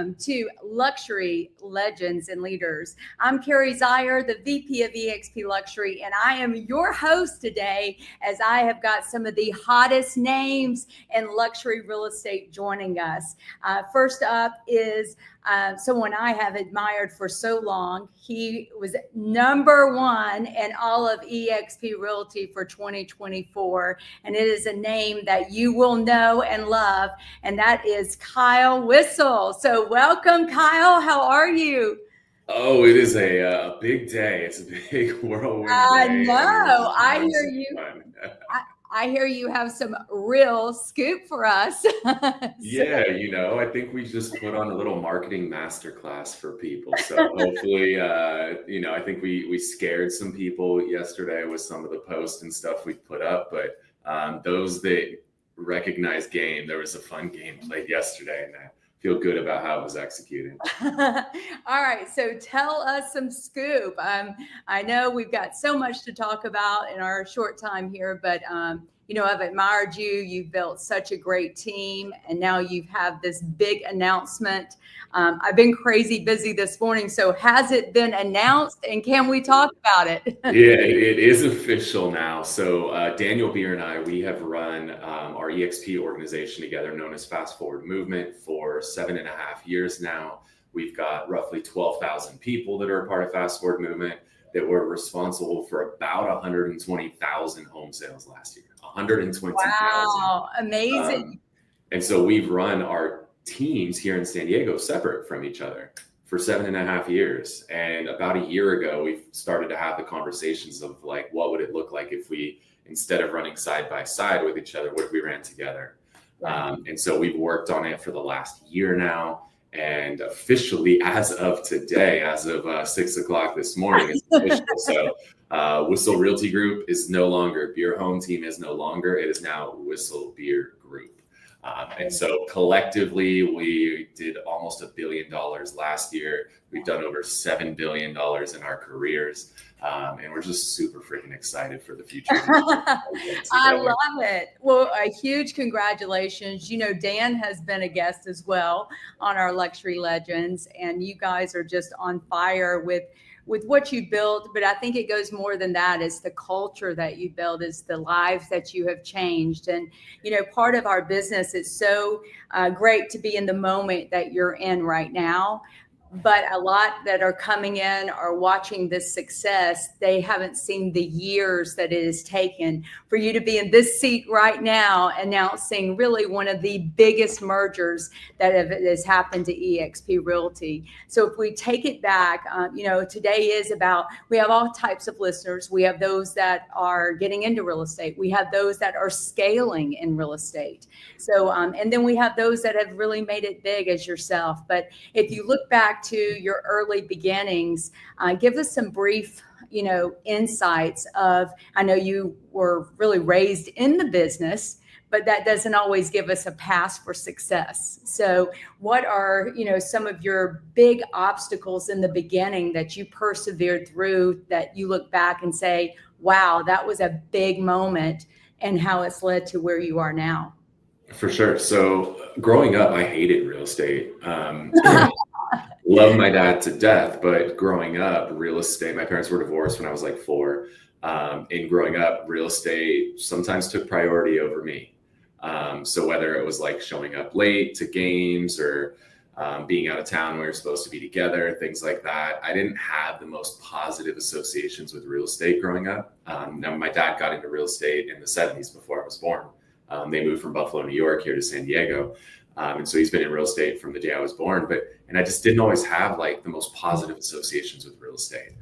welcome to Luxury Legends and Leaders. I'm Carrie Zier, the VP of eXp Luxury, and I am your host today as I have got some of the hottest names in luxury real estate joining us. First up is someone I have admired for so long. He was number one in all of eXp Realty for 2024, and it is a name that you will know and love, and that is Kyle Whissel. So welcome, Kyle. How are you? Oh, it is a big day. It's a big whirlwind I day, and we're know. just having some fun. I hear you have some real scoop for us. Yeah, I think we just put on a little marketing masterclass for people. So hopefully, I think we scared some people yesterday with some of the posts and stuff we put up. But those that recognize game, there was a fun game played yesterday, and I feel good about how it was executed. All right, so tell us some scoop. I know we've got so much to talk about in our short time here, but I've admired you. You've built such a great team, and now you have this big announcement. I've been crazy busy this morning, so has it been announced, and can we talk about it? Yeah, it is official now. So Daniel Beer and I, we have run our eXp organization together, known as Fast Forward Movement, for 7.5 years now. We've got roughly 12,000 people that are a part of Fast Forward Movement that were responsible for about 120,000 home sales last year. 120,000. Wow, amazing. And so we've run our teams here in San Diego separate from each other for 7.5 years. And about a year ago, we started to have the conversations of like, what would it look like if we, instead of running side by side with each other, what if we ran together? And so we've worked on it for the last year now. And officially, as of today, as of 6 o'clock this morning, it's official. So Whissel Realty Group is no longer, Beer Home Team is no longer, it is now Whissel Beer Group. And so collectively, we did almost $1 billion last year. We've done over $7 billion in our careers. And we're just super freaking excited for the future. I love it. Well, a huge congratulations. Dan has been a guest as well on our Luxury Legends, and you guys are just on fire with what you built. But I think it goes more than that. It's the culture that you build, is the lives that you have changed. And, part of our business is so great to be in the moment that you're in right now. But a lot that are coming in are watching this success. They haven't seen the years that it has taken for you to be in this seat right now, announcing really one of the biggest mergers that has happened to eXp Realty. So if we take it back, today is about, we have all types of listeners. We have those that are getting into real estate. We have those that are scaling in real estate. So, and then we have those that have really made it big as yourself. But if you look back to your early beginnings, give us some brief, insights of, I know you were really raised in the business, but that doesn't always give us a pass for success. So what are, some of your big obstacles in the beginning that you persevered through, that you look back and say, wow, that was a big moment, and how it's led to where you are now? For sure. So growing up, I hated real estate. Love my dad to death, but growing up, real estate, my parents were divorced when I was like 4. And growing up, real estate sometimes took priority over me. So whether it was like showing up late to games or being out of town when we were supposed to be together, things like that, I didn't have the most positive associations with real estate growing up. Now, my dad got into real estate in the 70s before I was born. They moved from Buffalo, New York here to San Diego. And so he's been in real estate from the day I was born, and I just didn't always have like the most positive associations with real estate.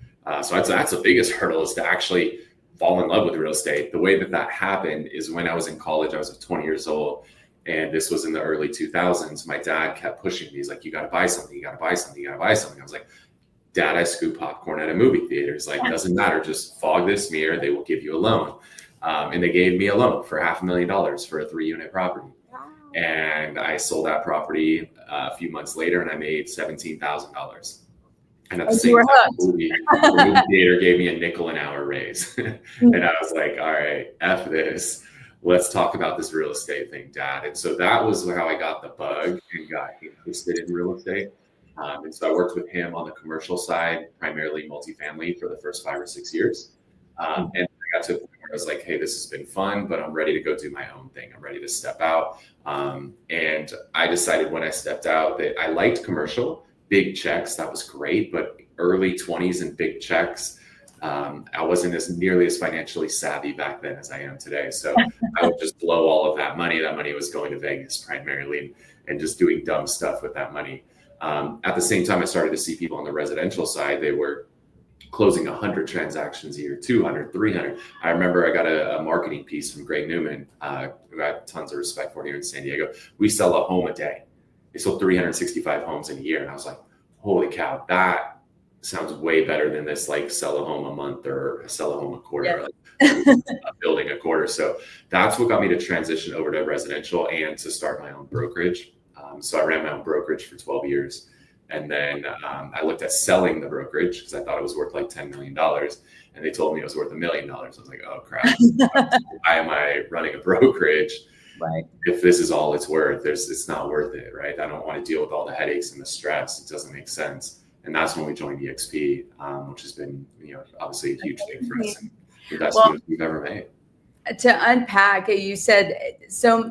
So that's the biggest hurdle, is to actually fall in love with real estate. The way that happened is when I was in college. I was 20 years old, and this was in the early 2000s. My dad kept pushing me. He's like, you got to buy something, you got to buy something, you got to buy something. I was like, Dad, I scoop popcorn at a movie theater. He's like, doesn't matter, just fog this mirror, they will give you a loan. And they gave me a loan for $500,000 for a 3-unit property. And I sold that property a few months later, and I made $17,000. And at the same time, the movie theater gave me a nickel an hour raise. And I was like, all right, F this. let's talk about this real estate thing, Dad. And so that was how I got the bug and got interested in real estate. And so I worked with him on the commercial side, primarily multifamily, for the first 5 or 6 years. And I got to a point where I was like, hey, this has been fun, but I'm ready to go do my own thing. I'm ready to step out. And I decided when I stepped out that I liked commercial, big checks. That was great. But early 20s and big checks, I wasn't as nearly as financially savvy back then as I am today. So I would just blow all of that money. That money was going to Vegas primarily and just doing dumb stuff with that money. At the same time, I started to see people on the residential side. They were closing 100 transactions a year, 200, 300. I remember I got a marketing piece from Greg Newman, who I have tons of respect for here in San Diego. We sell a home a day. They sold 365 homes in a year. And I was like, holy cow, that sounds way better than this, like sell a home a month or sell a home a quarter, like a building a quarter. So that's what got me to transition over to residential and to start my own brokerage. So I ran my own brokerage for 12 years. And then I looked at selling the brokerage because I thought it was worth like $10 million. And they told me it was worth $1 million. I was like, oh, crap. Why am I running a brokerage? Right. If this is all it's worth, it's not worth it, right? I don't want to deal with all the headaches and the stress. It doesn't make sense. And that's when we joined EXP, which has been, obviously a huge thing for us and the best move we've ever made. To unpack, you said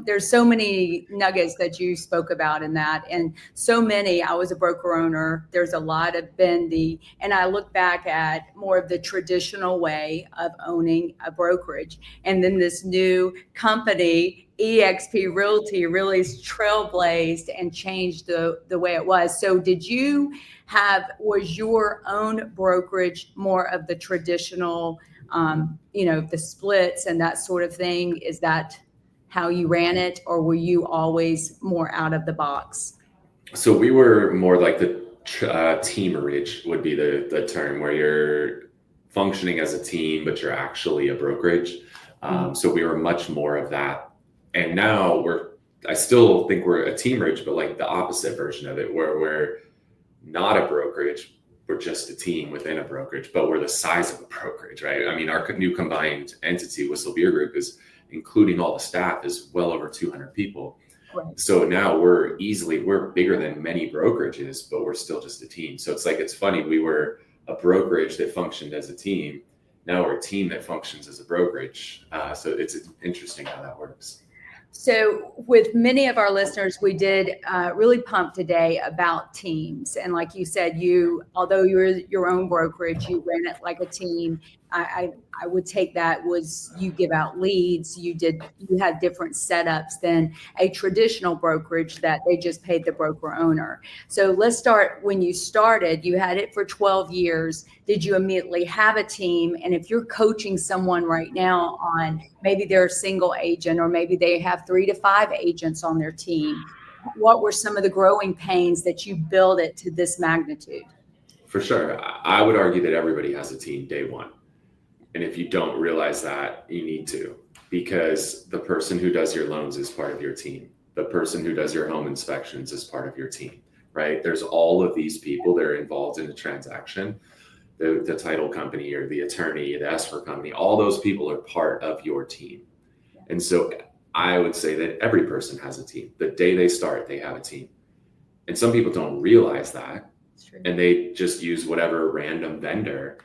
there's so many nuggets that you spoke about in that, and so many. I was a broker owner. There's a lot of and I look back at more of the traditional way of owning a brokerage, and then this new company, EXP Realty, really trailblazed and changed the way it was. So was your own brokerage more of the traditional, the splits and that sort of thing? Is that how you ran it, or were you always more out of the box? So we were more like the teamerage would be the term, where you're functioning as a team, but you're actually a brokerage. So we were much more of that. And now I still think we're a teamerage, but like the opposite version of it, where we're not a brokerage. We're just a team within a brokerage, but we're the size of a brokerage, right? I mean, our new combined entity, Whistle Beer Group, is, including all the staff, is well over 200 people. Right. So now we're bigger than many brokerages, but we're still just a team. So it's funny. We were a brokerage that functioned as a team. Now we're a team that functions as a brokerage. So it's interesting how that works. So with many of our listeners, we did really pump today about teams. And like you said, although you're your own brokerage, you ran it like a team. I would take that was you give out leads. You had different setups than a traditional brokerage that they just paid the broker owner. So let's start when you started. You had it for 12 years. Did you immediately have a team? And if you're coaching someone right now on maybe they're a single agent, or maybe they have 3 to 5 agents on their team, what were some of the growing pains that you built it to this magnitude? For sure. I would argue that everybody has a team day one. And if you don't realize that, you need to, because the person who does your loans is part of your team. The person who does your home inspections is part of your team, right? There's all of these people that are involved in the transaction, the title company or the attorney, the escrow company, all those people are part of your team. And so I would say that every person has a team. The day they start, they have a team. And some people don't realize that. And they just use whatever random vendor.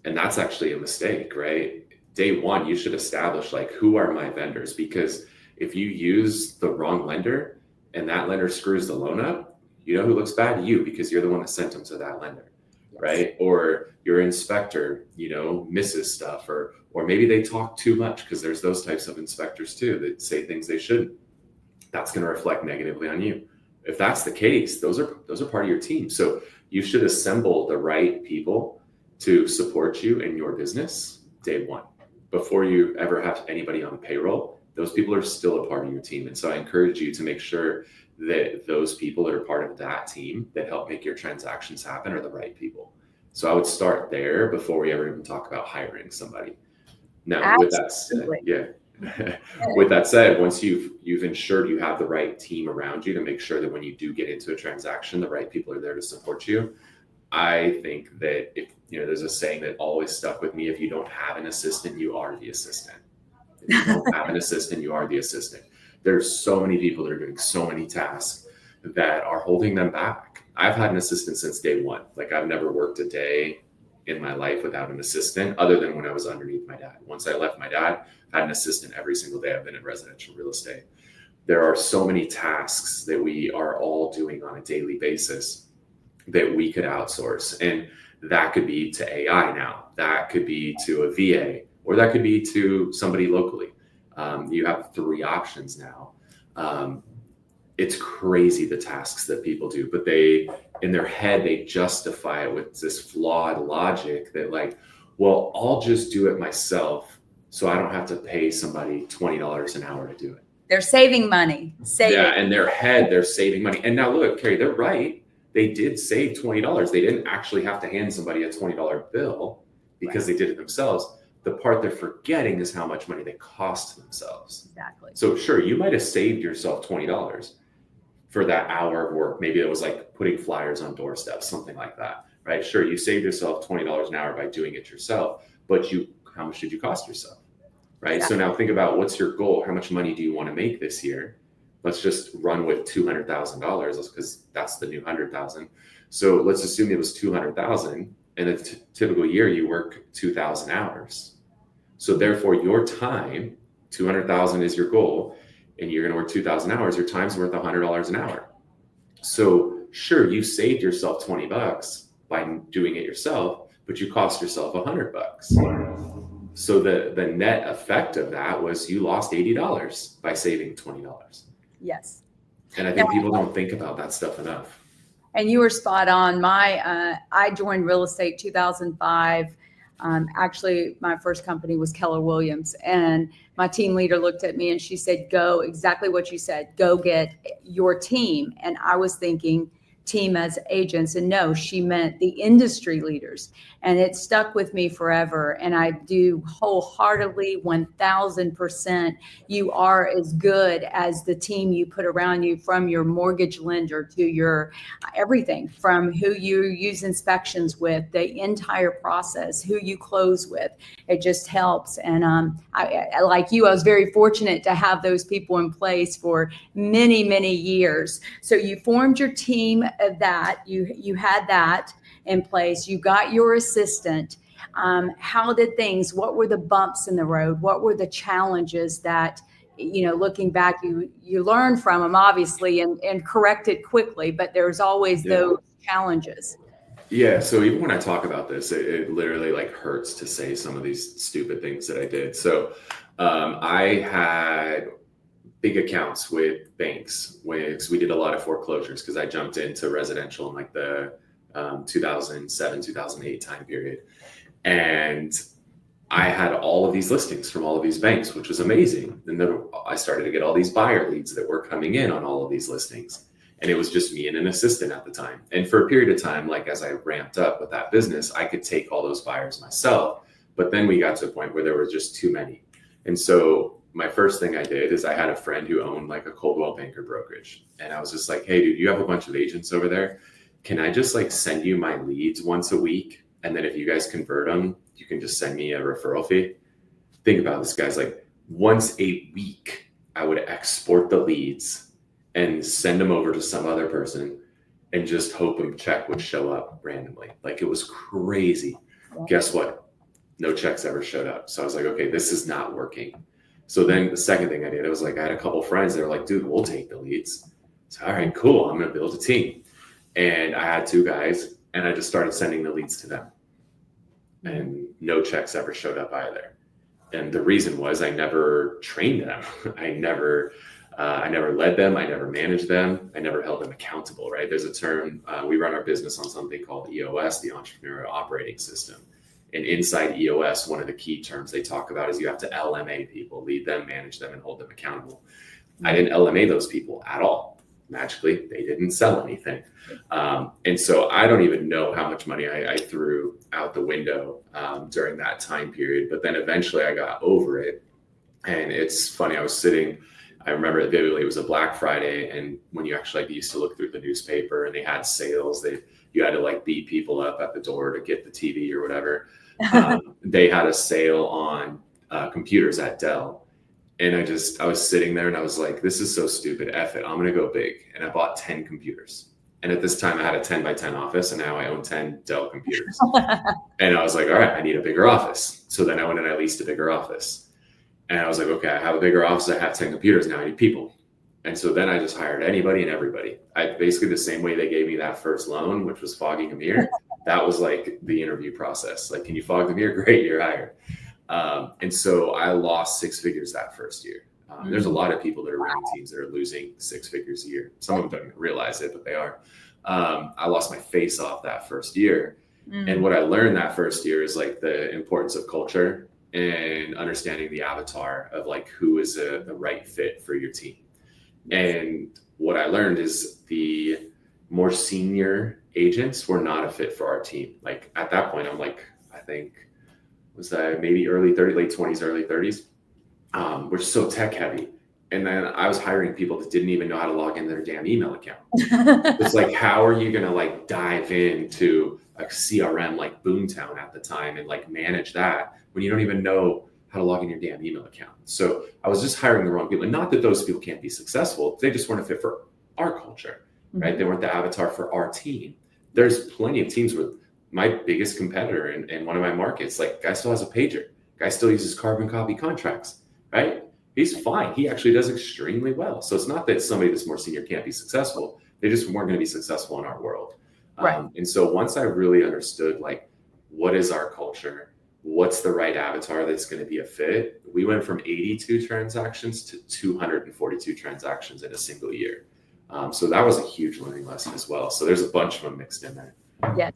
And that's actually a mistake, right? Day one, you should establish who are my vendors? Because if you use the wrong lender and that lender screws the loan up, you know who looks bad? You, because you're the one that sent them to that lender, right? Or your inspector, misses stuff, or maybe they talk too much, because there's those types of inspectors too that say things they shouldn't. That's going to reflect negatively on you. If that's the case, those are part of your team. So you should assemble the right people to support you in your business day one. Before you ever have anybody on payroll, those people are still a part of your team. And so I encourage you to make sure that those people that are part of that team that help make your transactions happen are the right people. So I would start there before we ever even talk about hiring somebody. Now, Absolutely. With that said, with that said, once you've ensured you have the right team around you to make sure that when you do get into a transaction, the right people are there to support you. I think that if there's a saying that always stuck with me: if you don't have an assistant, you are the assistant. If you don't have an assistant, you are the assistant. There's so many people that are doing so many tasks that are holding them back. I've had an assistant since day one. Like I've never worked a day in my life without an assistant other than when I was underneath my dad. Once I left my dad, I had an assistant every single day I've been in residential real estate. There are so many tasks that we are all doing on a daily basis that we could outsource. And that could be to AI now, that could be to a VA, or that could be to somebody locally. You have 3 options now. It's crazy the tasks that people do, but they, in their head, they justify it with this flawed logic that like, well, I'll just do it myself so I don't have to pay somebody $20 an hour to do it. They're saving money. Yeah, in their head, they're saving money. And now look, Carrie, they're right. They did save $20. They didn't actually have to hand somebody a $20 bill because they did it themselves. The part they're forgetting is how much money they cost themselves. Exactly. So sure, you might have saved yourself $20 for that hour of work. Maybe it was like putting flyers on doorsteps, something like that, right? Sure, you saved yourself $20 an hour by doing it yourself, but how much did you cost yourself, right? Exactly. So now think about what's your goal? How much money do you want to make this year? Let's just run with $200,000 because that's the new 100,000. So let's assume it was 200,000 and a typical year you work 2,000 hours. So therefore your time, 200,000 is your goal, and you're going to work 2,000 hours, your time's worth $100 an hour. So sure, you saved yourself $20 by doing it yourself, but you cost yourself $100. So the net effect of that was you lost $80 by saving $20. Yes. And I think people don't think about that stuff enough. And you were spot on. I joined real estate 2005. Actually, my first company was Keller Williams, and my team leader looked at me and she said, go exactly what you said, go get your team. And I was thinking team as agents, and no, she meant the industry leaders. And it stuck with me forever. And I do wholeheartedly 1000%. You are as good as the team you put around you, from your mortgage lender to your everything, from who you use inspections with, the entire process, who you close with. It just helps. And I like you, I was very fortunate to have those people in place for many, many years. So you formed your team of that. You had that in place. You got your assistant. How did what were the bumps in the road? What were the challenges that, looking back, you learn from them, obviously, and correct it quickly, but there's always those challenges. Yeah. So even when I talk about this, it literally like hurts to say some of these stupid things that I did. So I had big accounts with banks. We did a lot of foreclosures because I jumped into residential in like the 2007, 2008 time period. And I had all of these listings from all of these banks, which was amazing. And then I started to get all these buyer leads that were coming in on all of these listings. And it was just me and an assistant at the time. And for a period of time, like as I ramped up with that business, I could take all those buyers myself. But then we got to a point where there were just too many. And so my first thing I did is I had a friend who owned like a Coldwell Banker brokerage. And I was just like, hey, dude, you have a bunch of agents over there. Can I just like send you my leads once a week? And then if you guys convert them, you can just send me a referral fee. Think about this, guys. Like once a week, I would export the leads and send them over to some other person and just hope a check would show up randomly. Like it was crazy. Yeah. Guess what? No checks ever showed up. So I was like, okay, this is not working. So then the second thing I did, I was like, I had a couple of friends that were like, dude, we'll take the leads. So, all right, cool. I'm going to build a team. And I had 2 guys and I just started sending the leads to them. And no checks ever showed up either. And the reason was I never trained them. I never led them. I never managed them. I never held them accountable, right? There's a term, we run our business on something called EOS, the Entrepreneurial Operating System. And inside EOS, one of the key terms they talk about is you have to LMA people, lead them, manage them, and hold them accountable. I didn't LMA those people at all. Magically, they didn't sell anything. And so I don't even know how much money I threw out the window during that time period. But then eventually I got over it. And it's funny, I remember it vividly, it was a Black Friday. And when you actually used to look through the newspaper and they had sales, you had to like beat people up at the door to get the TV or whatever. They had a sale on computers at Dell. And I was sitting there and I was like, this is so stupid. F it. I'm going to go big. And I bought 10 computers. And at this time I had a 10 by 10 office, and now I own 10 Dell computers. And I was like, all right, I need a bigger office. So then I went and I leased a bigger office. And I was like, okay, I have a bigger office. I have 10 computers. Now I need people. And so then I just hired anybody and everybody. I basically, the same way they gave me that first loan, which was fogging a mirror, that was like the interview process. Like, can you fog the mirror? Great, you're hired. And so I lost 6 figures that first year. There's a lot of people that are running teams that are losing 6 figures a year. Some of them don't realize it, but they are. I lost my face off that first year. And what I learned that first year is like the importance of culture and understanding the avatar of like who is the right fit for your team. And what I learned is the more senior agents were not a fit for our team. Like at that point, I'm like, I think was that maybe early 30s, late 20s, early 30s. We're so tech heavy. And then I was hiring people that didn't even know how to log in their damn email account. It's like, how are you going to like dive into a CRM like Boomtown at the time and like manage that when you don't even know how to log in your damn email account? So I was just hiring the wrong people. And not that those people can't be successful. They just weren't a fit for our culture, right? They weren't the avatar for our team. There's plenty of teams with my biggest competitor in one of my markets, like guy still has a pager. Guy still uses carbon copy contracts, right? He's fine. He actually does extremely well. So it's not that somebody that's more senior can't be successful. They just weren't going to be successful in our world. Right. And so once I really understood, like, what is our culture? What's the right avatar that's going to be a fit? We went from 82 transactions to 242 transactions in a single year. So that was a huge learning lesson as well. So there's a bunch of them mixed in there. Yes.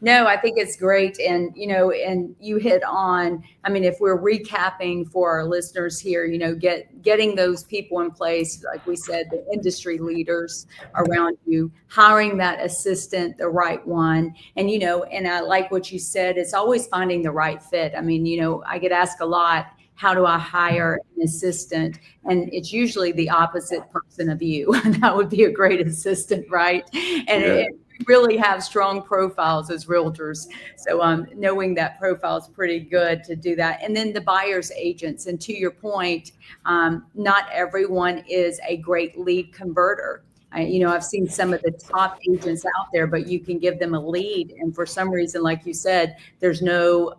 No, I think it's great. And, and you hit on, I mean, if we're recapping for our listeners here, getting those people in place, like we said, the industry leaders around you, hiring that assistant, the right one. And, and I like what you said, it's always finding the right fit. I mean, I get asked a lot, how do I hire an assistant? And it's usually the opposite person of you. That would be a great assistant, right? And we really have strong profiles as realtors. So knowing that profile is pretty good to do that. And then the buyer's agents. And to your point, not everyone is a great lead converter. I've seen some of the top agents out there, but you can give them a lead, and for some reason, like you said, there's no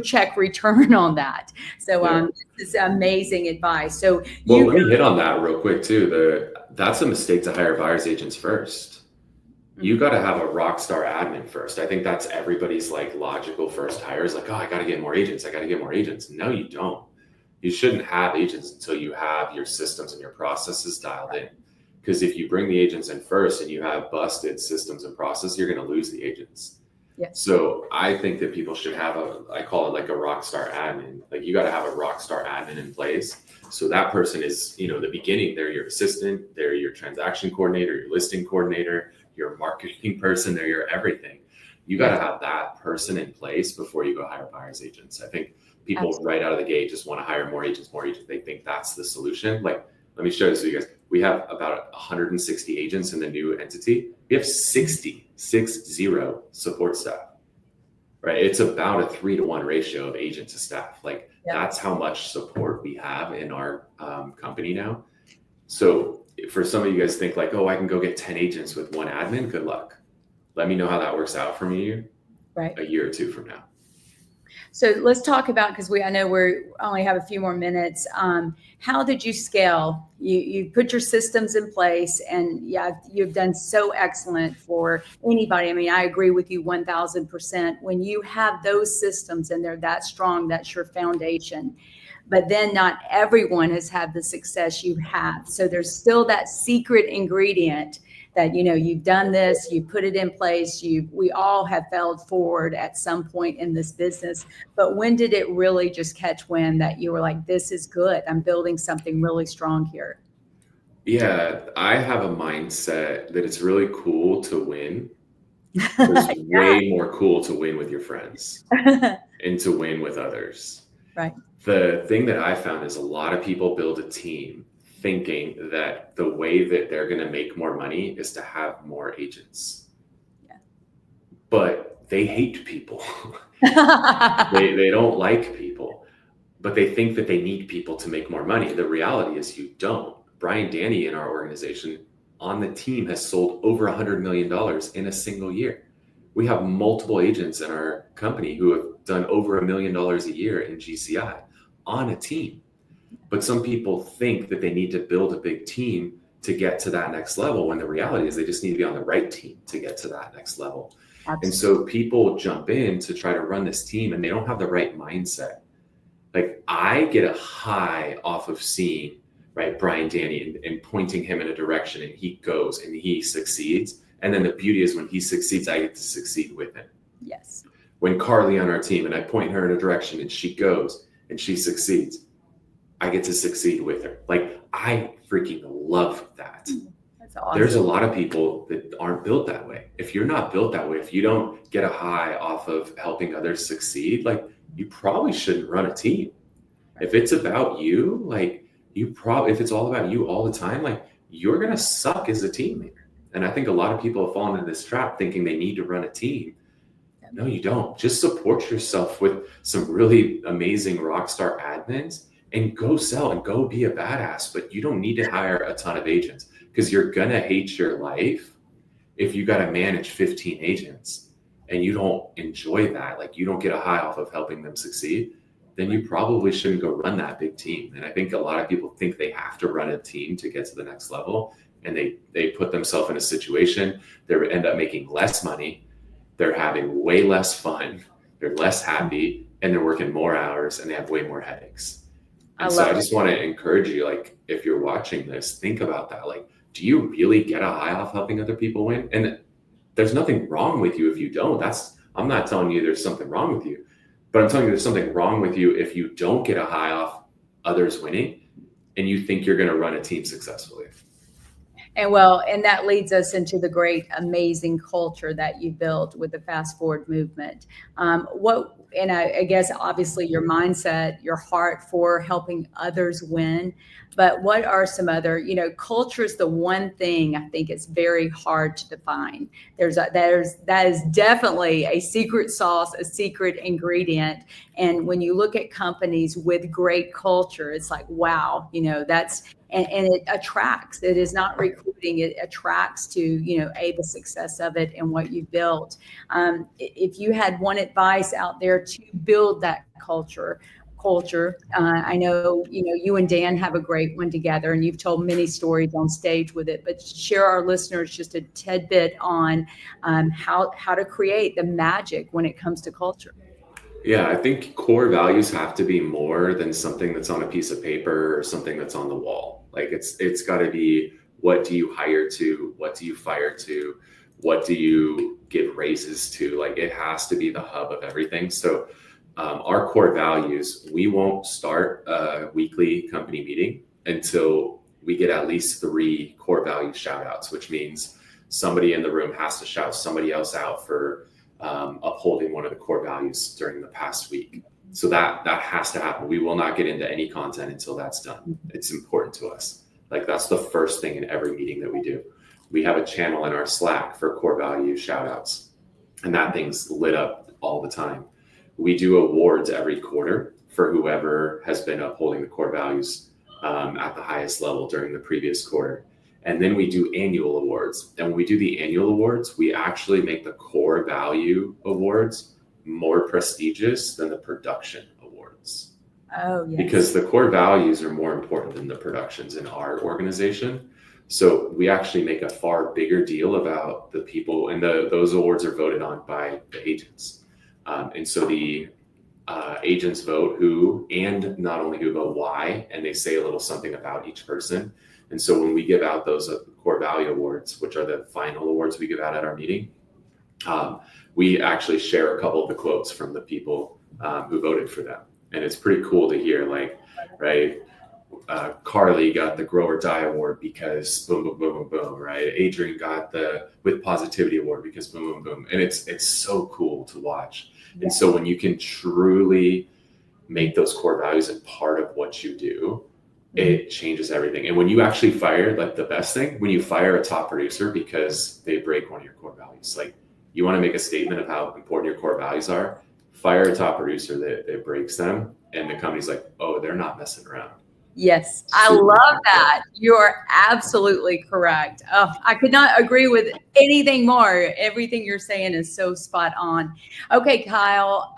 check return on that. So this is amazing advice. So let me hit on that real quick too. That's a mistake to hire buyer's agents first. You got to have a rock star admin first. I think that's everybody's like logical first hire is like, oh, I got to get more agents. I got to get more agents. No, you don't. You shouldn't have agents until you have your systems and your processes dialed in. Because if you bring the agents in first and you have busted systems and process, you're going to lose the agents. Yeah. So I think that people should have I call it like a rock star admin. Like you got to have a rock star admin in place. So that person is, the beginning, they're your assistant, they're your transaction coordinator, your listing coordinator, your marketing person, they're your everything. You got to have that person in place before you go hire buyer's agents. I think people right out of the gate just want to hire more agents. They think that's the solution. Like, let me show this to you guys. We have about 160 agents in the new entity. We have 60 support staff, right? It's about a 3-to-1 ratio of agent to staff. Like that's how much support we have in our company now. So for some of you guys think like, oh, I can go get 10 agents with one admin. Good luck. Let me know how that works out for me a year or two from now. So let's talk about, because I know we only have a few more minutes. How did you scale? You put your systems in place, and you've done so excellent for anybody. I mean, I agree with you 1,000%. When you have those systems and they're that strong, that's your foundation. But then not everyone has had the success you have. So there's still that secret ingredient that, you've done this, you put it in place, we all have failed forward at some point in this business. But when did it really just catch wind that you were like, this is good, I'm building something really strong here? Yeah, I have a mindset that it's really cool to win. It's way more cool to win with your friends and to win with others. Right. The thing that I found is a lot of people build a team thinking that the way that they're going to make more money is to have more agents. Yeah. But they hate people. They don't like people. but they think that they need people to make more money. The reality is you don't. Brian Danny in our organization on the team has sold over $100 million in a single year. We have multiple agents in our company who have done over $1 million a year in GCI on a team. But some people think that they need to build a big team to get to that next level, when the reality is they just need to be on the right team to get to that next level. Absolutely. And so people jump in to try to run this team and they don't have the right mindset. Like, I get a high off of seeing, right, Brian Danny and pointing him in a direction, and he goes and he succeeds. And then the beauty is when he succeeds, I get to succeed with him. Yes. When Carly on our team and I point her in a direction and she goes and she succeeds, I get to succeed with her. Like, I freaking love that. That's awesome. There's a lot of people that aren't built that way. If you're not built that way, if you don't get a high off of helping others succeed, like, you probably shouldn't run a team. If it's about you, like, if it's all about you all the time, like, you're going to suck as a team leader. And I think a lot of people have fallen into this trap thinking they need to run a team. No, you don't. Just support yourself with some really amazing rock star admins and go sell and go be a badass. But you don't need to hire a ton of agents, because you're going to hate your life if you got to manage 15 agents and you don't enjoy that. Like, you don't get a high off of helping them succeed. Then you probably shouldn't go run that big team. And I think a lot of people think they have to run a team to get to the next level. And they put themselves in a situation, they end up making less money. They're having way less fun. They're less happy, and they're working more hours, and they have way more headaches. And so I just want to encourage you, like, if you're watching this, think about that. Like, do you really get a high off helping other people win? And there's nothing wrong with you if you don't. I'm not telling you there's something wrong with you, but I'm telling you there's something wrong with you if you don't get a high off others winning and you think you're going to run a team successfully. And that leads us into the great, amazing culture that you built with the Fast Forward movement. I guess obviously your mindset, your heart for helping others win, but what are some other, culture is the one thing I think it's very hard to define. That is definitely a secret sauce, a secret ingredient. And when you look at companies with great culture, it's like, wow, and it attracts. It is not recruiting. It attracts to, the success of it and what you built. If you had one advice out there to build that culture, I know, you and Dan have a great one together, and you've told many stories on stage with it, but share our listeners just a tidbit on how to create the magic when it comes to culture. Yeah, I think core values have to be more than something that's on a piece of paper or something that's on the wall. Like, it's got to be, what do you hire to? What do you fire to? What do you give raises to? Like, it has to be the hub of everything. So our core values, we won't start a weekly company meeting until we get at least 3 core value shout outs, which means somebody in the room has to shout somebody else out for upholding one of the core values during the past week. So that has to happen. We will not get into any content until that's done. It's important to us. Like, that's the first thing in every meeting that we do. We have a channel in our Slack for core value shout outs, and that thing's lit up all the time. We do awards every quarter for whoever has been upholding the core values at the highest level during the previous quarter. And then we do annual awards. And when we do the annual awards, we actually make the core value awards more prestigious than the production awards. Oh, yes. Because the core values are more important than the productions in our organization. So we actually make a far bigger deal about the people, and those awards are voted on by the agents. And so the agents vote who, and not only who, but why, and they say a little something about each person. And so when we give out those core value awards, which are the final awards we give out at our meeting, we actually share a couple of the quotes from the people who voted for them. And it's pretty cool to hear, like, right, Carly got the Grow or Die award because boom, boom, boom, boom, boom, right? Adrian got the With Positivity award because boom, boom, boom. And it's so cool to watch. Yeah. And so when you can truly make those core values a part of what you do, it changes everything. And when you actually fire, like, the best thing, when you fire a top producer because they break one of your core values, like, you want to make a statement of how important your core values are, fire a top producer that breaks them, and the company's like, oh, they're not messing around. Yes, I Super love important. that. You're absolutely correct. Oh, I could not agree with anything more. Everything you're saying is so spot on. Okay, Kyle,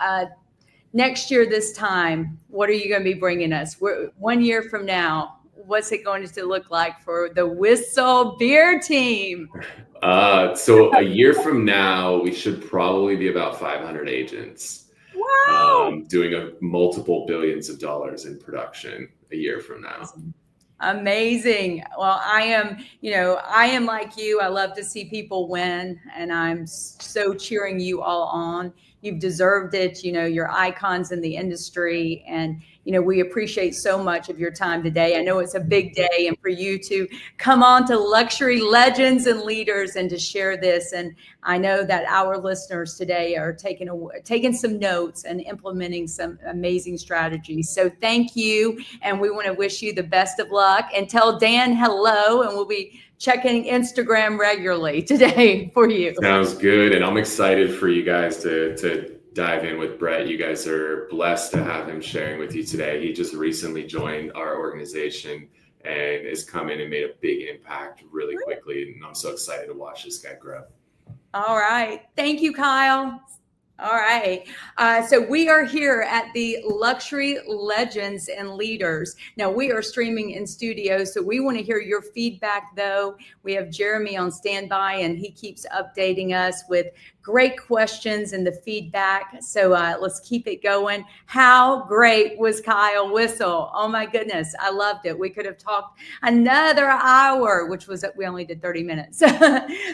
next year, this time, what are you going to be bringing us? 1 year from now, what's it going to look like for the Whistle Beer team? So a year from now, we should probably be about 500 agents. Wow. Doing multiple billions of dollars in production a year from now. Amazing. Well, I am like you. I love to see people win, and I'm so cheering you all on. You've deserved it. You're icons in the industry, and we appreciate so much of your time today. I know it's a big day, and for you to come on to Luxury Legends and Leaders and to share this, and I know that our listeners today are taking some notes and implementing some amazing strategies. So thank you, and we want to wish you the best of luck. And tell Dan hello, and we'll be checking Instagram regularly today for you. Sounds good. And I'm excited for you guys to dive in with Brett. You guys are blessed to have him sharing with you today. He just recently joined our organization and has come in and made a big impact really quickly. And I'm so excited to watch this guy grow. All right. Thank you, Kyle. All right. So we are here at the Luxury Legends and Leaders. Now, we are streaming in studio, so we want to hear your feedback, though. We have Jeremy on standby, and he keeps updating us with great questions and the feedback. So let's keep it going. How great was Kyle Whistle? Oh, my goodness. I loved it. We could have talked another hour, which was we only did 30 minutes.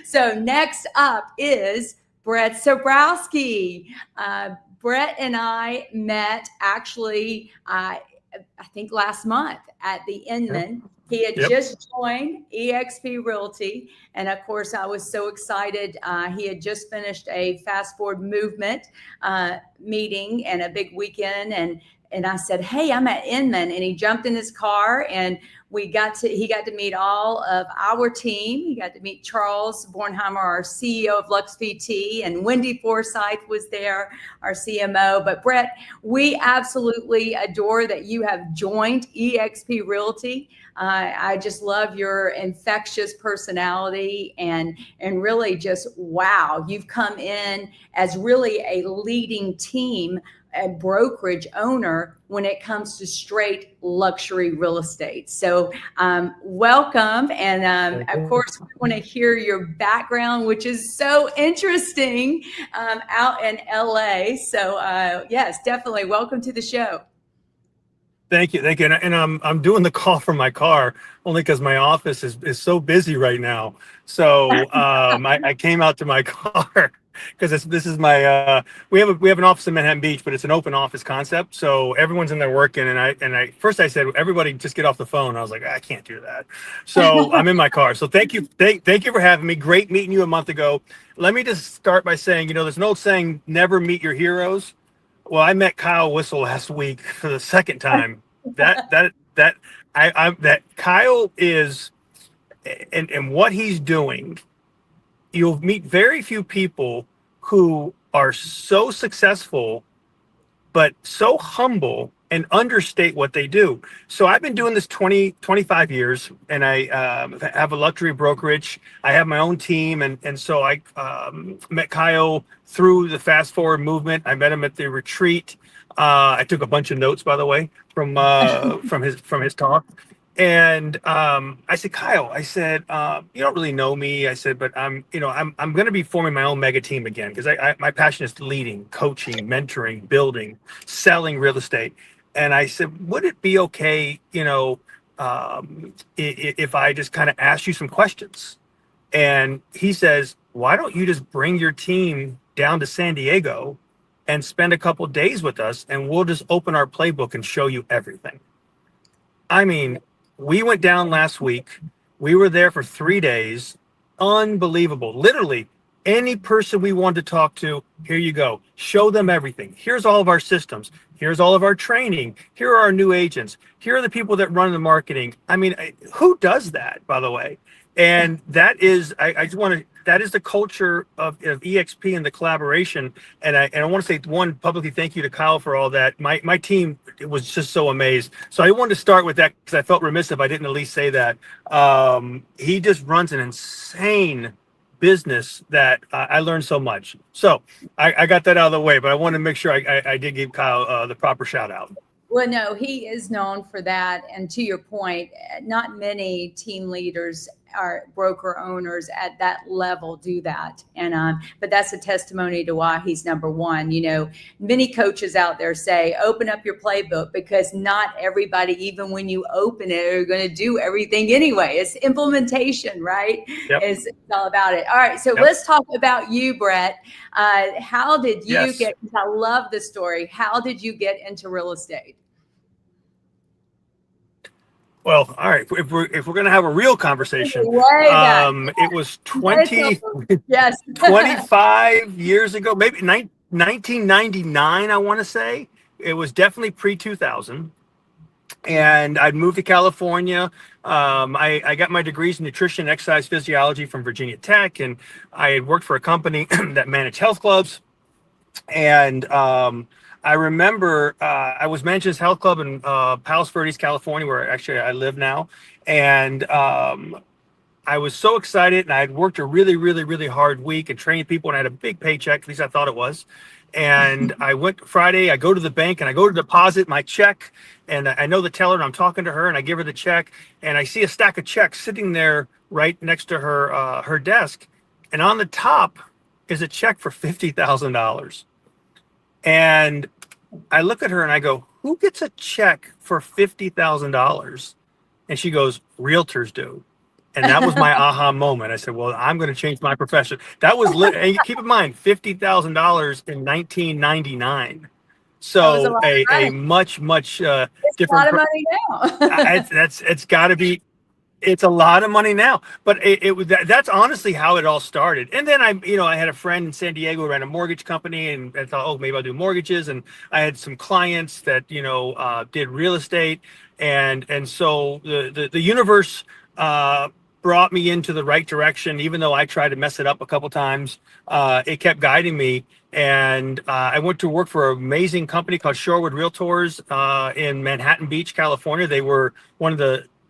So next up is Brett Sobrowski. Brett and I met actually, I think last month at the Inman. He had just joined eXp Realty. And of course, I was so excited. He had just finished a Fast Forward Movement meeting and a big weekend. And I said, hey, I'm at Inman. And he jumped in his car, and he got to meet all of our team. He got to meet Charles Bornheimer, our CEO of Lux VT, and Wendy Forsyth was there, our CMO. But Brett, we absolutely adore that you have joined eXp Realty. I just love your infectious personality and really just, wow, you've come in as really a leading team, a brokerage owner when it comes to straight luxury real estate. So welcome. And of course, we want to hear your background, which is so interesting out in LA. So yes, definitely welcome to the show. Thank you. And I'm doing the call from my car only because my office is so busy right now. So I came out to my car because this is my we have an office in Manhattan Beach, but it's an open office concept. So everyone's in there working, and I first I said, everybody just get off the phone. I was like, I can't do that. So I'm in my car. So thank you for having me. Great meeting you a month ago. Let me just start by saying, there's an old saying, never meet your heroes. Well, I met Kyle Whistle last week for the second time. That Kyle is, and what he's doing, you'll meet very few people who are so successful, but so humble and understate what they do. So I've been doing this 25 years, and I have a luxury brokerage. I have my own team. And so I met Kyle through the Fast Forward movement. I met him at the retreat. I took a bunch of notes, by the way, from his talk. And I said, Kyle, I said, you don't really know me. I said, but I'm going to be forming my own mega team again, because my passion is leading, coaching, mentoring, building, selling real estate. And I said, would it be okay, if I just kind of asked you some questions? And he says, why don't you just bring your team down to San Diego and spend a couple of days with us, and we'll just open our playbook and show you everything. I mean, we went down last week. We were there for 3 days. Unbelievable. Literally, any person we wanted to talk to, here you go. Show them everything. Here's all of our systems. Here's all of our training. Here are our new agents. Here are the people that run the marketing. I mean, who does that, by the way? And that is, I just want to, that is the culture of EXP and the collaboration. And I want to say one publicly thank you to Kyle for all that. My team was just so amazed. So I wanted to start with that because I felt remiss if I didn't at least say that. He just runs an insane business that I learned so much. So I got that out of the way, but I wanted to make sure I did give Kyle the proper shout out. Well, no, he is known for that. And to your point, not many team leaders or broker owners at that level do that. And but that's a testimony to why he's number one. You know, many coaches out there say, open up your playbook, because not everybody, even when you open it, are going to do everything anyway. It's implementation, right? Yep. It's all about it. All right. So Yep. let's talk about you, Brett. How did you Yes. get, I love the story. How did you get into real estate? Well, all right. If we're gonna have a real conversation, Way back. it was 20, Yes. 25 years ago, maybe 1999. I want to say it was definitely pre-2000, and I'd moved to California. I got my degrees in nutrition and exercise physiology from Virginia Tech, and I had worked for a company that managed health clubs. And I remember I was managing this health club in Palos Verdes, California, where actually I live now. And I was so excited, and I had worked a really, really, really hard week and trained people, and I had a big paycheck, at least I thought it was. And I went Friday, I go to the bank and I go to deposit my check, and I know the teller, and I'm talking to her, and I give her the check, and I see a stack of checks sitting there right next to her desk. And on the top is a check for $50,000. And I look at her and I go, who gets a check for $50,000? And she goes, realtors do. And that was my aha moment. I said, well, I'm going to change my profession. That was and keep in mind, $50,000 in 1999. So a much different. It's a lot of money now. It's got to be. It's a lot of money now, but that's honestly how it all started. And then I had a friend in San Diego who ran a mortgage company, and I thought, oh, maybe I'll do mortgages. And I had some clients that did real estate, and so the universe brought me into the right direction. Even though I tried to mess it up a couple times, it kept guiding me. And I went to work for an amazing company called Shorewood Realtors in Manhattan Beach, California. They were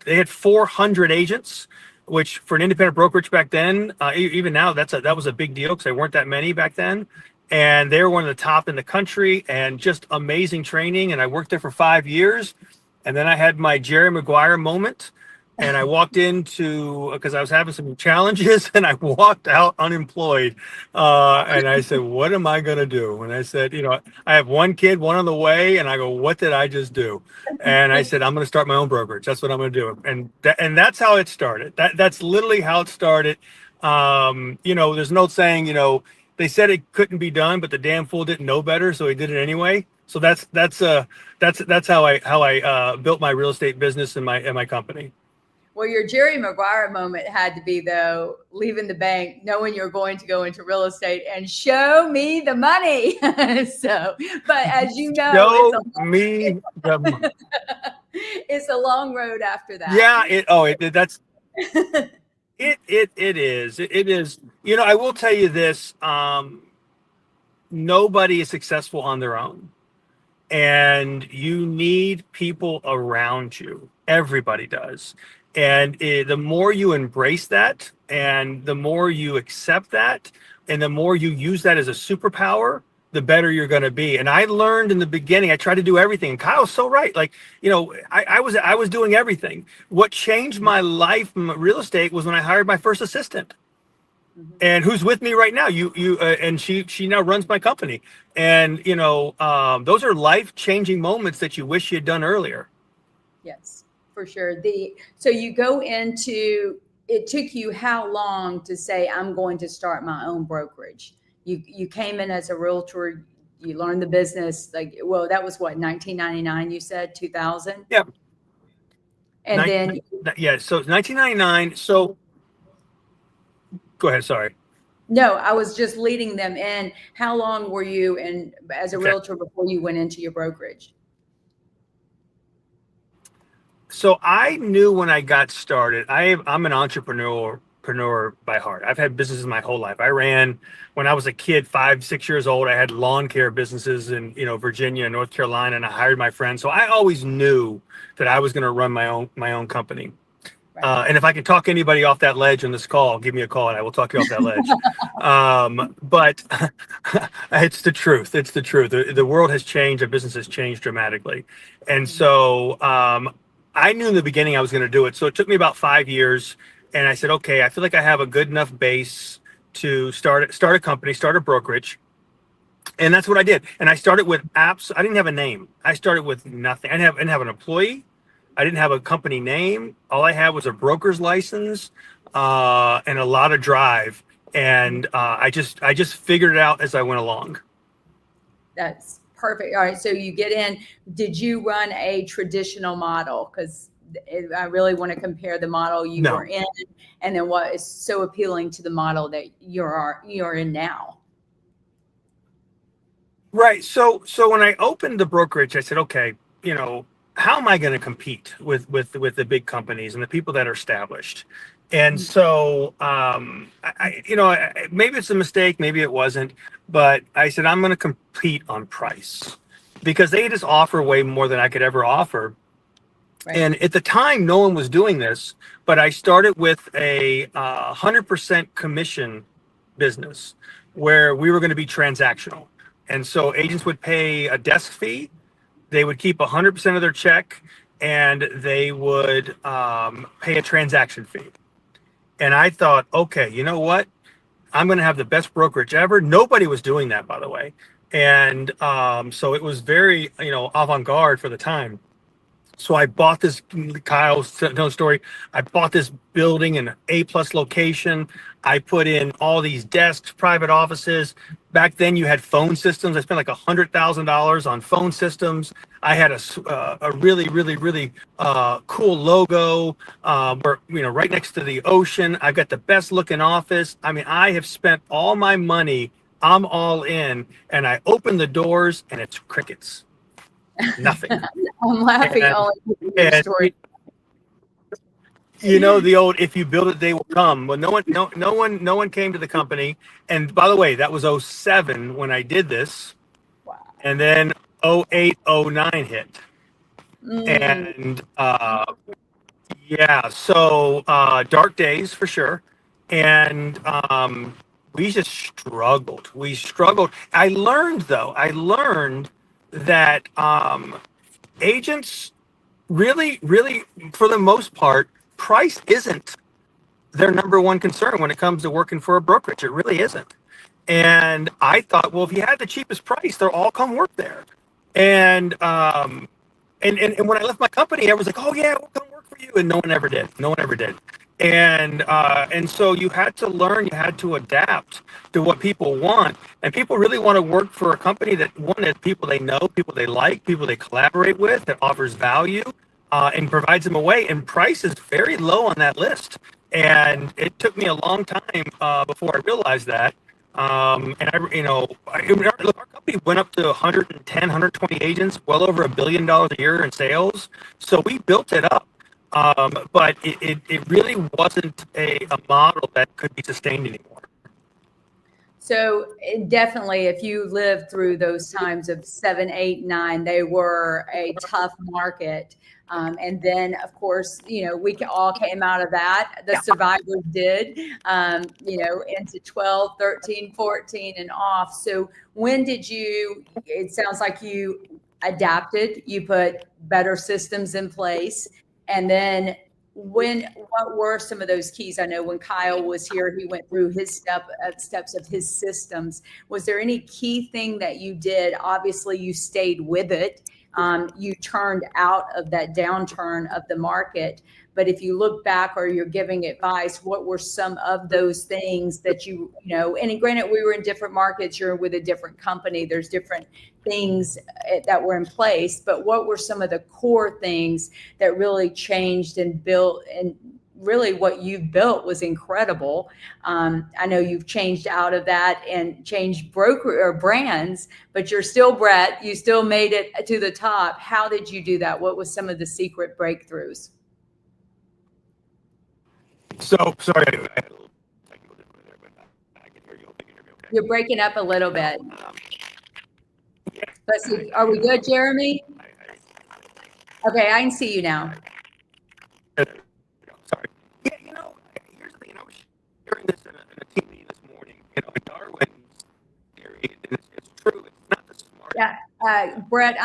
they had 400 agents, which for an independent brokerage back then, even now, that was a big deal because there weren't that many back then. And they were one of the top in the country, and just amazing training. And I worked there for 5 years. And then I had my Jerry Maguire moment. And I walked into, because I was having some challenges, and I walked out unemployed. And I said, what am I going to do? And I said, I have one kid, one on the way. And I go, what did I just do? And I said, I'm going to start my own brokerage. That's what I'm going to do. And that's how it started. That's literally how it started. There's an old saying, they said it couldn't be done, but the damn fool didn't know better. So he did it anyway. So that's how I built my real estate business and my company. Well, your Jerry Maguire moment had to be, though, leaving the bank, knowing you're going to go into real estate and show me the money. But as you know, it's a long road after that. Yeah. It is. It is. I will tell you this. Nobody is successful on their own, and you need people around you. Everybody does. And the more you embrace that, and the more you accept that, and the more you use that as a superpower, the better you're going to be. And I learned in the beginning, I tried to do everything. And Kyle's so right. Like, I was doing everything. What changed my life in real estate was when I hired my first assistant. Mm-hmm. And who's with me right now? And she now runs my company. And those are life-changing moments that you wish you'd done earlier. Yes. For sure. So you go into, it took you how long to say, I'm going to start my own brokerage? You came in as a realtor, you learned the business, that was what, 1999, you said, 2000? Yeah. And so 1999. So go ahead. Sorry. No, I was just leading them in. How long were you as a realtor before you went into your brokerage? So I knew when I got started, I'm an entrepreneur by heart. I've had businesses my whole life. I ran when I was a kid, 5, 6 years old. I had lawn care businesses in Virginia and North Carolina, and I hired my friends. So I always knew that I was going to run my own company. Right. And if I can talk anybody off that ledge on this call, give me a call and I will talk you off that ledge. But it's the truth. It's the truth. The world has changed. The business has changed dramatically. And so I knew in the beginning I was going to do it. So it took me about 5 years. And I said, okay, I feel like I have a good enough base to start a company, start a brokerage. And that's what I did. And I started with apps. I didn't have a name. I started with nothing. I didn't have an employee. I didn't have a company name. All I had was a broker's license and a lot of drive. And I just figured it out as I went along. That's perfect. All right. So you get in. Did you run a traditional model? Because I really want to compare the model you No. were in and then what is so appealing to the model that you're in now. Right. So when I opened the brokerage, I said, okay, how am I going to compete with the big companies and the people that are established? And so, maybe it's a mistake, maybe it wasn't, but I said, I'm going to compete on price because they just offer way more than I could ever offer. Right. And at the time, no one was doing this, but I started with a 100% commission business where we were going to be transactional. And so agents would pay a desk fee. They would keep 100% of their check, and they would pay a transaction fee. And I thought, okay, you know what? I'm going to have the best brokerage ever. Nobody was doing that, by the way. And so it was very, avant-garde for the time. So I bought this, Kyle's telling story. I bought this building in an A+ location. I put in all these desks, private offices. Back then you had phone systems. I spent like $100,000 on phone systems. I had a really, really, really cool logo. Where, right next to the ocean. I've got the best looking office. I mean, I have spent all my money. I'm all in, and I open the doors, and it's crickets. Nothing. I'm laughing only at your story. The old "if you build it, they will come." Well, no one came to the company. And by the way, that was 2007 when I did this. Wow. And then 2008, 2009 hit. And so dark days for sure. And we just struggled. I learned that agents really, for the most part, price isn't their number one concern when it comes to working for a brokerage. It really isn't. And I thought, well, if you had the cheapest price, they'll all come work there. And when I left my company, everyone's like, oh yeah, we'll come work for you. And no one ever did. And so you had to learn, you had to adapt to what people want. And people really want to work for a company that has people they know, people they like, people they collaborate with, that offers value and provides them a way. And price is very low on that list. And it took me a long time before I realized that. Our company went up to 110, 120 agents, well over $1 billion a year in sales. So we built it up. But it really wasn't a model that could be sustained anymore. So definitely, if you lived through those times of 7, 8, 9, they were a tough market. And then, of course, we all came out of that. The survivors did, into 12, 13, 14 and off. So when did it sounds like you adapted, you put better systems in place. And then what were some of those keys? I know when Kyle was here, he went through his steps of his systems. Was there any key thing that you did? Obviously, you stayed with it. You turned out of that downturn of the market. But if you look back or you're giving advice, what were some of those things that and granted, we were in different markets, you're with a different company, there's different things that were in place, but what were some of the core things that really changed and built and really what you've built was incredible. I know you've changed out of that and changed broker or brands, but you're still Brett. You still made it to the top. How did you do that? What was some of the secret breakthroughs? So sorry, I had a little technical difficulty there, but I can hear you. I can hear me okay. You're breaking up a little bit. Yeah. Let's see. Are we good, Jeremy? Okay, I can see you now. Sorry. Yeah, here's the thing. I was sharing this in a team meeting this morning. Darwin's theory, and it's true. It's not the smart. Yeah, Brett,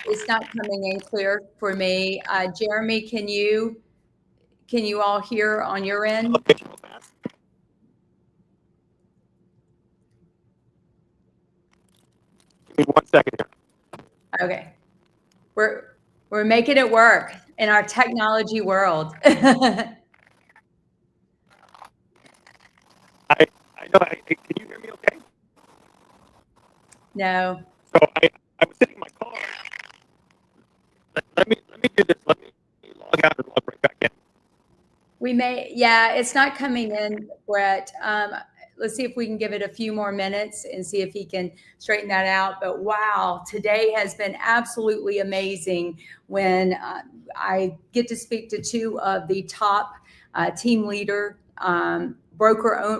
it's not coming in clear for me. Jeremy, can you all hear on your end? Give me 1 second here. Okay. We're making it work in our technology world. I know. Can you hear me okay? No. So I was sitting in my car. Let me do this. Let me log out and log right back in. It's not coming in, Brett. Let's see if we can give it a few more minutes and see if he can straighten that out. But wow, today has been absolutely amazing when I get to speak to two of the top team leader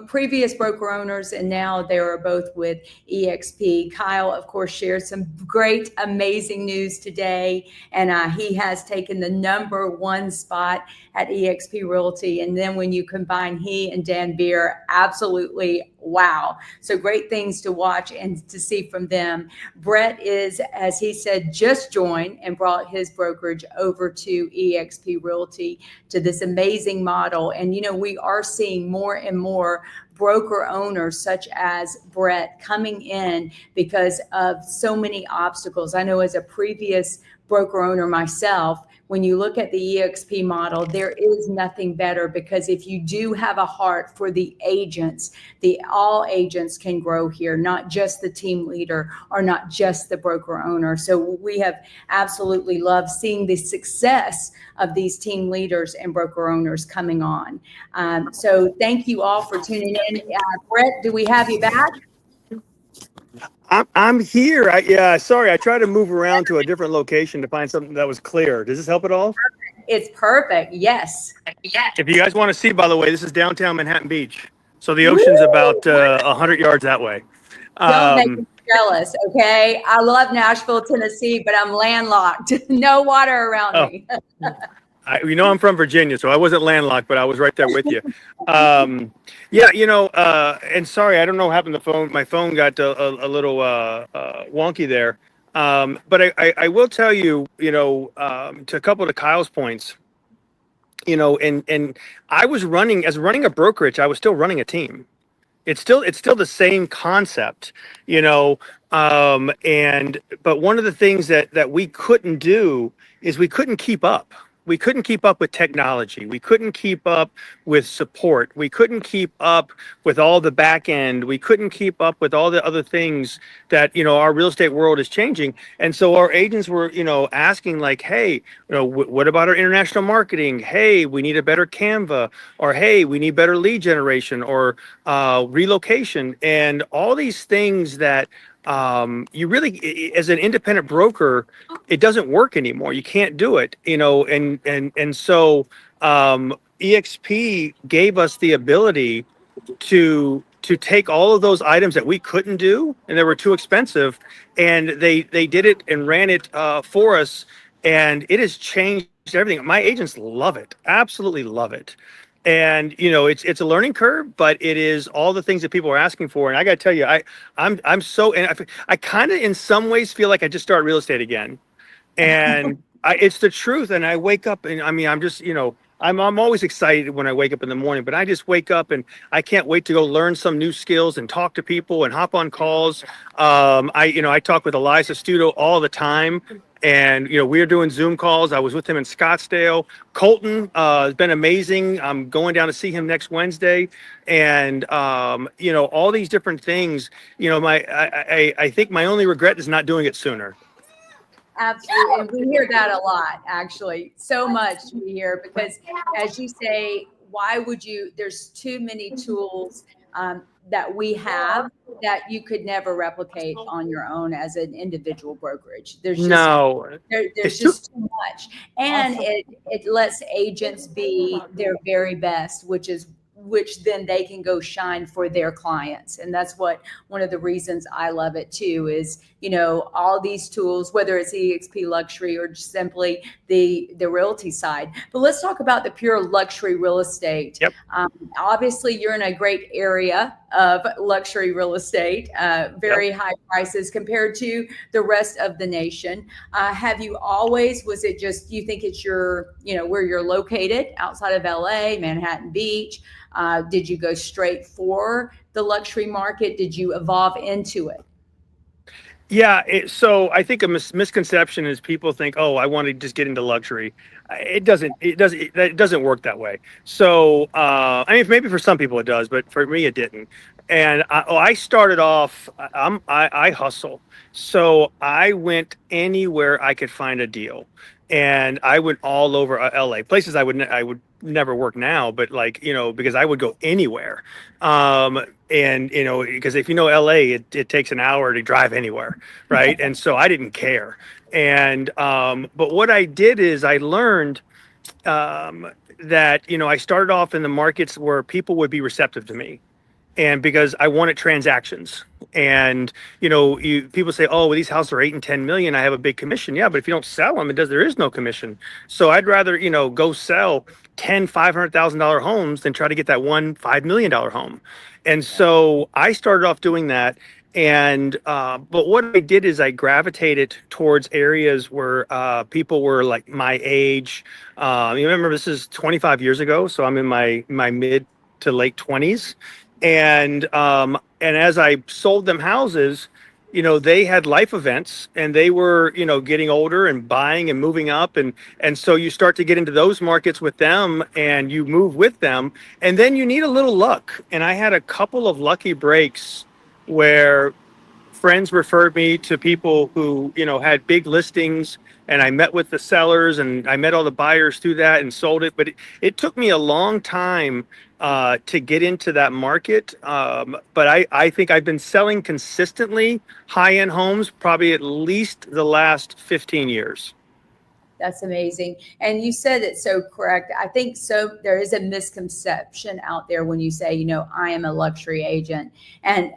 previous broker owners, and now they are both with EXP. Kyle, of course, shared some great, amazing news today, and he has taken the #1 spot at EXP Realty. And then when you combine he and Dan Beer, absolutely wow. So great things to watch and to see from them. Brett is, as he said, just joined and brought his brokerage over to EXP Realty, to this amazing model. And, we are seeing more and more broker owners such as Brett coming in because of so many obstacles. I know as a previous broker owner myself, when you look at the EXP model, there is nothing better, because if you do have a heart for the agents, all agents can grow here, not just the team leader or not just the broker owner. So we have absolutely loved seeing the success of these team leaders and broker owners coming on. So thank you all for tuning in. Brett, do we have you back? I'm here. Sorry. I tried to move around to a different location to find something that was clear. Does this help at all? It's perfect. Yes. If you guys want to see, by the way, this is downtown Manhattan Beach. So the ocean's about 100 yards that way. Don't make me jealous, okay? I love Nashville, Tennessee, but I'm landlocked. No water around me. I'm from Virginia, so I wasn't landlocked, but I was right there with you. And sorry, I don't know what happened to the phone. My phone got a little wonky there. But I will tell you, to a couple of Kyle's points, and I was running a brokerage. I was still running a team. It's still the same concept, but one of the things that we couldn't do is we couldn't keep up. We couldn't keep up with technology. We couldn't keep up with support. We couldn't keep up with all the back end. We couldn't keep up with all the other things that, our real estate world is changing. And so our agents were, asking like, hey, what about our international marketing? Hey, we need a better Canva, or hey, we need better lead generation, or relocation, and all these things that you really, as an independent broker, it doesn't work anymore. You can't do it, and so EXP gave us the ability to take all of those items that we couldn't do and they were too expensive, and they did it and ran it for us, and it has changed everything. My agents love it, absolutely love it. And it's a learning curve, but it is all the things that people are asking for. And I got to tell you, I'm so, and I kind of in some ways feel like I just started real estate again, and it's the truth. And I wake up, and I'm just I'm always excited when I wake up in the morning, but I just wake up and I can't wait to go learn some new skills and talk to people and hop on calls. I talk with Eliza Studo all the time. And, we're doing Zoom calls. I was with him in Scottsdale. Colton has been amazing. I'm going down to see him next Wednesday. And, all these different things, I think my only regret is not doing it sooner. Absolutely. And we hear that a lot, actually. So much we hear, because as you say, why would you, there's too many tools that we have that you could never replicate on your own as an individual brokerage. No, There's it's too. just too much. And it lets agents be their very best, which then they can go shine for their clients. And that's one of the reasons I love it too, is, all these tools, whether it's EXP luxury or just simply the realty side. But let's talk about the pure luxury real estate. Yep. Obviously you're in a great area of luxury real estate, very high prices compared to the rest of the nation. Have you always, was it just, you think it's where you're located outside of LA, Manhattan Beach? Did you go straight for the luxury market? Did you evolve into it? Yeah, so I think a misconception is people think, oh, I want to just get into luxury. It doesn't work that way. So, I mean, maybe for some people it does, but for me it didn't. And I started off, I hustle. So I went anywhere I could find a deal. And I went all over LA, places I would never work now, but because I would go anywhere. And because if LA, it takes an hour to drive anywhere, right? And so I didn't care. And but what I did is I learned that I started off in the markets where people would be receptive to me, and because I wanted transactions. And people say, oh, well, these houses are 8 and 10 million, I have a big commission. Yeah, but if you don't sell them, there is no commission. So I'd rather go sell 10 $500,000 homes than try to get that one $5 million home. And so I started off doing that. And but what I did is I gravitated towards areas where people were like my age. You remember, this is 25 years ago, so I'm in my mid to late 20s. And as I sold them houses, they had life events, and they were, getting older and buying and moving up. And so you start to get into those markets with them, and you move with them, and then you need a little luck. And I had a couple of lucky breaks where friends referred me to people who, had big listings, and I met with the sellers, and I met all the buyers through that and sold it. But it took me a long time to get into that market. But I think I've been selling consistently high-end homes probably at least the last 15 years. That's amazing. And you said it so correct. I think so. There is a misconception out there when you say, I am a luxury agent. And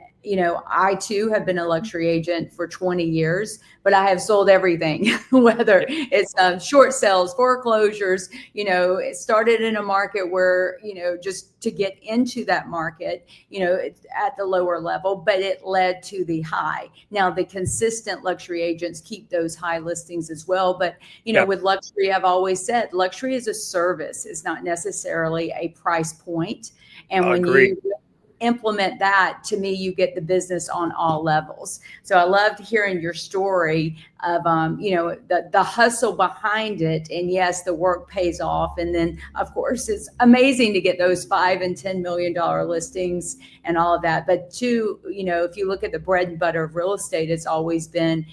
I too have been a luxury agent for 20 years, but I have sold everything, whether it's short sales, foreclosures. It started in a market where, just to get into that market, it's at the lower level, but it led to the high. Now, the consistent luxury agents keep those high listings as well. But, with luxury, I've always said luxury is a service. It's not necessarily a price point. And when you implement that, to me, you get the business on all levels. So I loved hearing your story of the hustle behind it. And yes, the work pays off. And then of course it's amazing to get those $5 and $10 million listings and all of that. But too, if you look at the bread and butter of real estate, it's always been,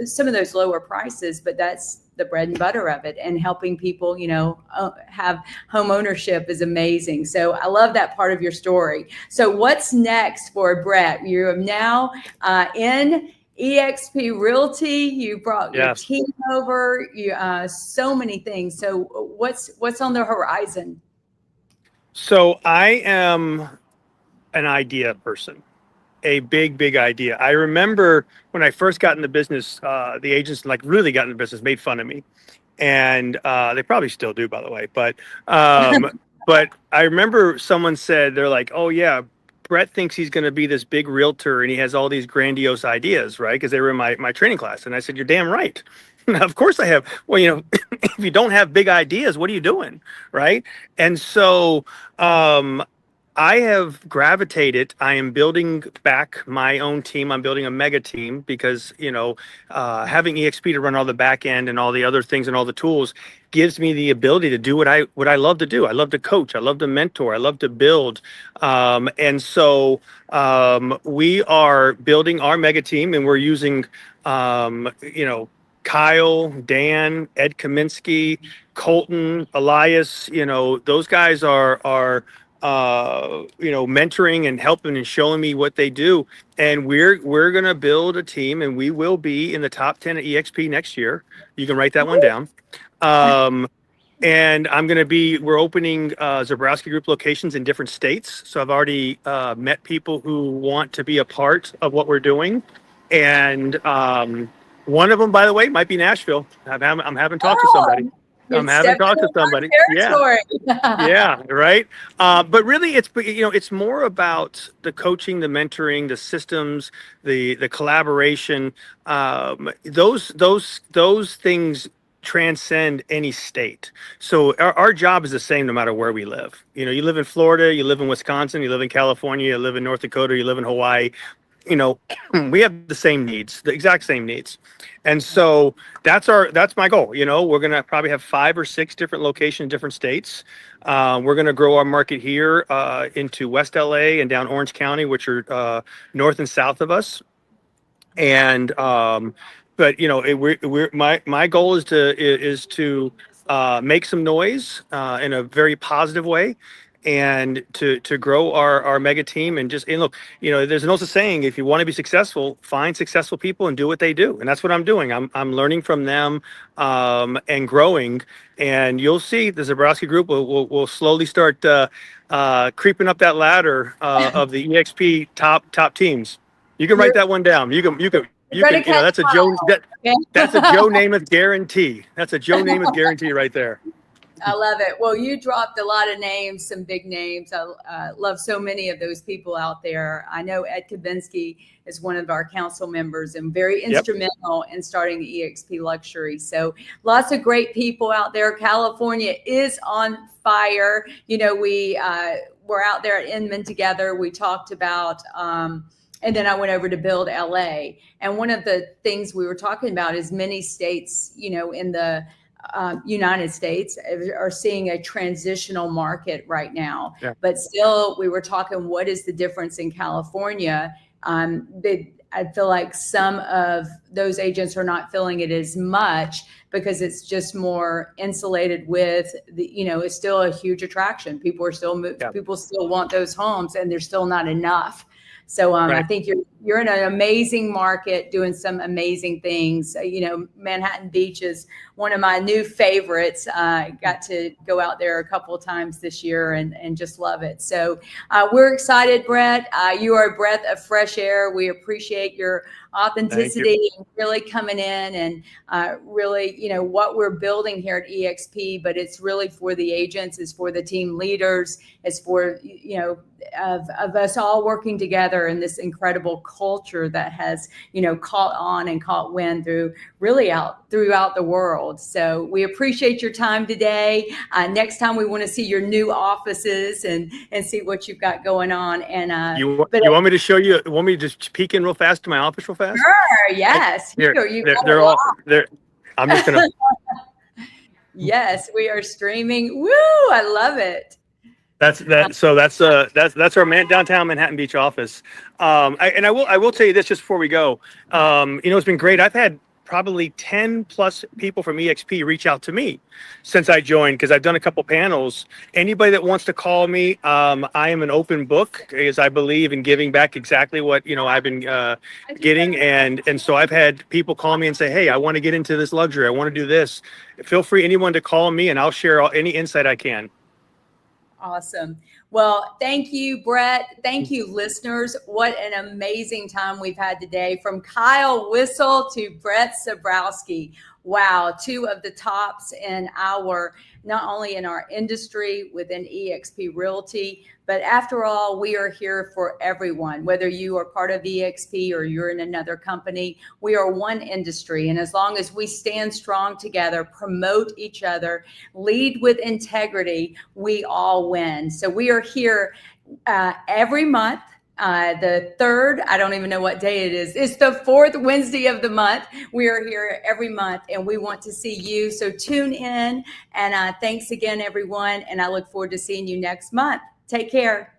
some of those lower prices, but that's the bread and butter of it. And helping people, have home ownership is amazing. So I love that part of your story. So what's next for Brett? You are now in EXP Realty. You brought your team over. You so many things. So what's on the horizon? So I am an idea person. A big idea. I remember when I first got in the business, the agents really got in the business, made fun of me, and they probably still do, by the way. But but I remember someone said, they're like, "Oh yeah, Brett thinks he's going to be this big realtor, and he has all these grandiose ideas, right?" Because they were in my training class, and I said, "You're damn right. Of course I have." Well, if you don't have big ideas, what are you doing, right? And so I have gravitated. I am building back my own team. I'm building a mega team because, having EXP to run all the back end and all the other things and all the tools gives me the ability to do what I love to do. I love to coach. I love to mentor. I love to build. And so we are building our mega team, and we're using, Kyle, Dan, Ed Kaminsky, Colton, Elias, those guys are mentoring and helping and showing me what they do. And we're gonna build a team, and we will be in the top 10 at EXP next year. You can write that one down. And we're opening Zabrowski Group locations in different states. So I've already met people who want to be a part of what we're doing. And one of them, by the way, might be Nashville. I'm having talked to somebody. I'm having talked to somebody. Yeah. Yeah. Right. But really, it's more about the coaching, the mentoring, the systems, the collaboration. Those things transcend any state. So our job is the same no matter where we live. You live in Florida, you live in Wisconsin, you live in California, you live in North Dakota, you live in Hawaii. We have the same needs, the exact same needs. And so that's my goal. We're going to probably have 5 or 6 different locations in different states. We're going to grow our market here into West LA and down Orange County, which are north and south of us. And but my goal is to make some noise in a very positive way, and to grow our mega team. And look, there's an old saying: if you want to be successful, find successful people and do what they do. And that's what I'm doing. I'm learning from them and growing. And you'll see the Zabrowski Group will slowly start creeping up that ladder of the EXP top teams. You can write that one down. You can. That's a Joe. That's a Joe Namath guarantee. That's a Joe Namath guarantee right there. I love it. Well, you dropped a lot of names, some big names. I love so many of those people out there. I know Ed Kavinsky is one of our council members and very instrumental in starting the EXP Luxury. So lots of great people out there. California is on fire. We were out there at Inman together. We talked about and then I went over to build LA. And one of the things we were talking about is many states, in the United States are seeing a transitional market right now. Yeah. But still, we were talking, what is the difference in California? I feel like some of those agents are not feeling it as much because it's just more insulated with it's still a huge attraction. People are still people still want those homes, and there's still not enough. So right. I think you're in an amazing market doing some amazing things. Manhattan Beach is one of my new favorites. Got to go out there a couple of times this year and just love it. So we're excited, Brett. You are a breath of fresh air. We appreciate your authenticity and really coming in and really, what we're building here at EXP, but it's really for the agents, it's for the team leaders, it's for, of us all working together in this incredible culture that has, caught on and caught wind throughout the world. So we appreciate your time today. Next time we want to see your new offices and see what you've got going on. And you want me to show you? Want me to just peek in real fast to my office real fast? Sure. Yes. They're all there. I'm just gonna. Yes, we are streaming. Woo! I love it. That's our downtown Manhattan Beach office. I will tell you this just before we go. It's been great. I've had probably 10 plus people from EXP reach out to me since I joined, because I've done a couple panels. Anybody that wants to call me, I am an open book, as I believe in giving back exactly what I've been getting, and so I've had people call me and say, hey, I want to get into this luxury, I want to do this. Feel free, anyone, to call me, and I'll share any insight I can. Awesome. Well, thank you, Brett. Thank you, listeners. What an amazing time we've had today, from Kyle Whistle to Brett Zabrowski. Wow, 2 of the tops in not only in our industry within EXP Realty, but after all, we are here for everyone. Whether you are part of EXP or you're in another company, we are one industry. And as long as we stand strong together, promote each other, lead with integrity, we all win. So we are here every month. The 3rd, I don't even know what day it is. It's the 4th Wednesday of the month. We are here every month, and we want to see you. So tune in, and thanks again, everyone. And I look forward to seeing you next month. Take care.